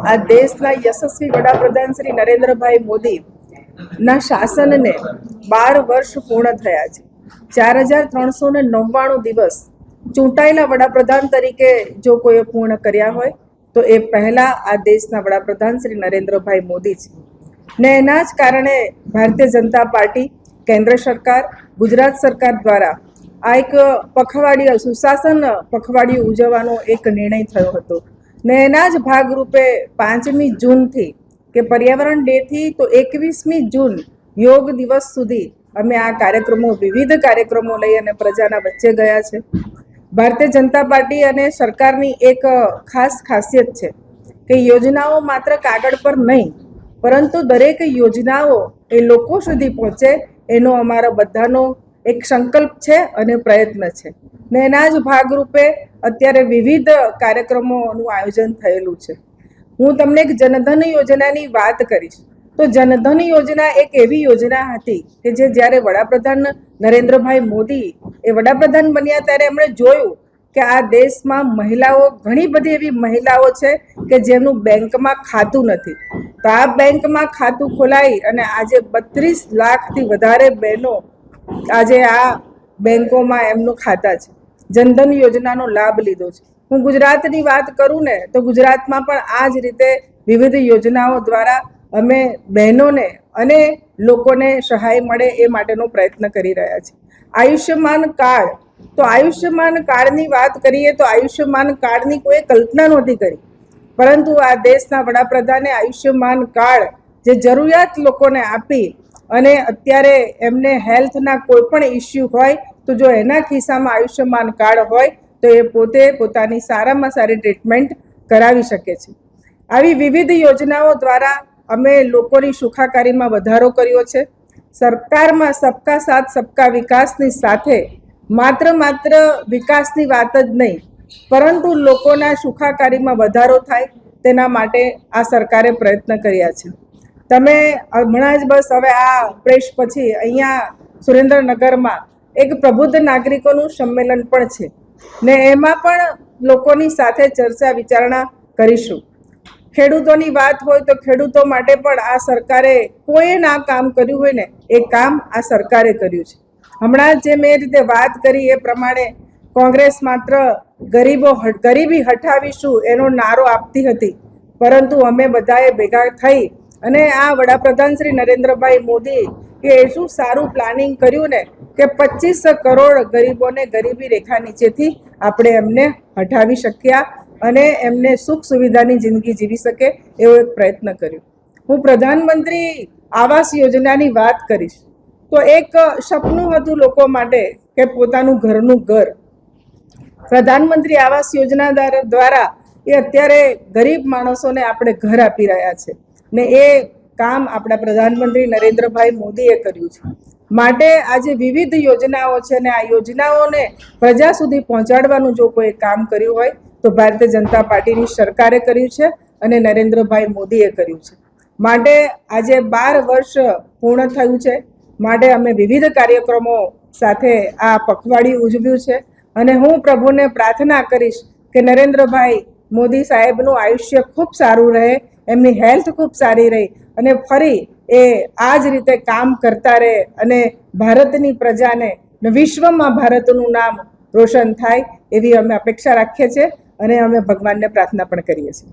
આ દેશના યશસ્વી વડાપ્રધાન શ્રી નરેન્દ્રભાઈ મોદીના શાસનને 12 વર્ષ પૂર્ણ થયા છે। 4399 દિવસ ચૂંટાયેલા વડાપ્રધાન તરીકે જો કોઈ પૂર્ણ કર્યા હોય તો એ પહેલા આ દેશના વડાપ્રધાન શ્રી નરેન્દ્રભાઈ મોદી છે ને એના જ કારણે ભારતીય જનતા પાર્ટી, કેન્દ્ર સરકાર, ગુજરાત સરકાર દ્વારા આ એક પખવાડિયું, સુશાસન પખવાડિયું ઉજવવાનો એક નિર્ણય થયો હતો ને એના જ ભાગરૂપે 5મી જૂનથી કે પર્યાવરણ ડેથી તો 21મી જૂન યોગ દિવસ સુધી અમે આ કાર્યક્રમો, વિવિધ કાર્યક્રમો લઈ અને પ્રજાના વચ્ચે ગયા છે। ભારતીય જનતા પાર્ટી અને સરકારની એક ખાસ ખાસિયત છે કે યોજનાઓ માત્ર કાગળ પર નહીં પરંતુ દરેક યોજનાઓ એ લોકો સુધી પહોંચે એનો અમારા બધાનો એક સંકલ્પ છે અને પ્રયત્ન છે ને એના જ ભાગરૂપે અત્યારે વિવિધ કાર્યક્રમોનું આયોજન થયેલું છે। હું તમને એક જનધન યોજનાની વાત કરીશ તો જનધન યોજના એક એવી યોજના હતી કે જે જ્યારે વડાપ્રધાન નરેન્દ્રભાઈ મોદી એ વડાપ્રધાન બન્યા ત્યારે એમણે જોયું કે આ દેશમાં મહિલાઓ, ઘણી બધી એવી મહિલાઓ છે કે જેમનું બેંકમાં ખાતું નથી, તો આ બેંકમાં ખાતું ખોલાવી અને આજે 32 લાખથી વધારે બહેનો આજે આ બેંકોમાં એમનું ખાતા છે, જનધન યોજનાનો લાભ લીધો છે। હું ગુજરાતની વાત કરું ને તો ગુજરાતમાં પણ આ જ રીતે વિવિધ યોજનાઓ દ્વારા અમે બહેનોને અને લોકોને સહાય મળે એ માટેનો પ્રયત્ન કરી રહ્યા છીએ। આયુષ્યમાન કાર્ડ, તો આયુષ્યમાન કાર્ડની વાત કરીએ તો આયુષ્યમાન કાર્ડની કોઈ કલ્પના નહોતી કરી, પરંતુ આ દેશના વડાપ્રધાને આયુષ્યમાન કાર્ડ જે જરૂરિયાત લોકોને આપી અને અત્યારે એમને હેલ્થના કોઈ પણ ઇસ્યુ હોય તો જો એના ખિસ્સામાં આયુષ્યમાન કાર્ડ હોય તો એ પોતે પોતાની સારામાં સારી ટ્રીટમેન્ટ કરાવી શકે છે। આવી વિવિધ યોજનાઓ દ્વારા અમે લોકોની સુખાકારીમાં વધારો કર્યો છે। સરકારમાં સબકા સાથ સબકા વિકાસની સાથે માત્ર વિકાસની વાત જ નહીં પરંતુ લોકોના સુખાકારીમાં વધારો થાય તેના માટે આ સરકારે પ્રયત્ન કર્યા છે। તમે હમણાં જ બસ હવે આ પ્રેસ પછી અહીંયા સુરેન્દ્રનગરમાં એક પ્રબુદ્ધ નાગરિકોનું સંમેલન પણ છે ને એમાં પણ લોકોની સાથે ચર્ચા વિચારણા કરીશું। ખેડૂતોની વાત હોય તો ખેડૂતો માટે પણ આ સરકારે કોઈ ના કામ કર્યું હોય ને એ કામ આ સરકારે કર્યું છે। હમણાં જે મેં રીતે વાત કરી એ પ્રમાણે કોંગ્રેસ માત્ર ગરીબી હટાવીશું એનો નારો આપતી હતી, પરંતુ અમે બધાએ ભેગા થઈ અને આ વડાપ્રધાન શ્રી નરેન્દ્રભાઈ મોદી કે શું સારું પ્લાનિંગ કર્યું ને કે 25 કરોડ ગરીબોને ગરીબી રેખા નીચેથી આપણે એમને હટાવી શક્યા અને એમને સુખ સુવિધાની જિંદગી જીવી શકે એવો એક પ્રયત્ન કર્યો। હું પ્રધાનમંત્રી આવાસ યોજનાની વાત કરીશ તો એક સપનું હતું લોકો માટે કે પોતાનું ઘરનું ઘર। પ્રધાનમંત્રી આવાસ યોજના દ્વારા એ અત્યારે ગરીબ માણસોને આપણે ઘર આપી રહ્યા છે ને એ કામ આપણા પ્રધાનમંત્રી નરેન્દ્રભાઈ મોદીએ કર્યું છે। માટે આજે વિવિધ યોજનાઓ છે ને આ યોજનાઓને પ્રજા સુધી પહોંચાડવાનું જો કોઈ કામ કર્યું હોય તો ભારતીય જનતા પાર્ટીની સરકારે કર્યું છે અને નરેન્દ્રભાઈ મોદીએ કર્યું છે। માટે આજે 12 વર્ષ પૂર્ણ થયું છે, માટે અમે વિવિધ કાર્યક્રમો સાથે આ પખવાડિયું ઉજવ્યું છે અને હું પ્રભુને પ્રાર્થના કરીશ કે નરેન્દ્રભાઈ મોદી સાહેબનું આયુષ્ય ખૂબ સારું રહે, એમની હેલ્થ ખૂબ સારી રહે અને ફરી એ આ જ રીતે કામ કરતા રહે અને ભારતની પ્રજાને, વિશ્વમાં ભારતનું નામ રોશન થાય એવી અમે અપેક્ષા રાખીએ છીએ અને અમે ભગવાનને પ્રાર્થના પણ કરીએ છીએ।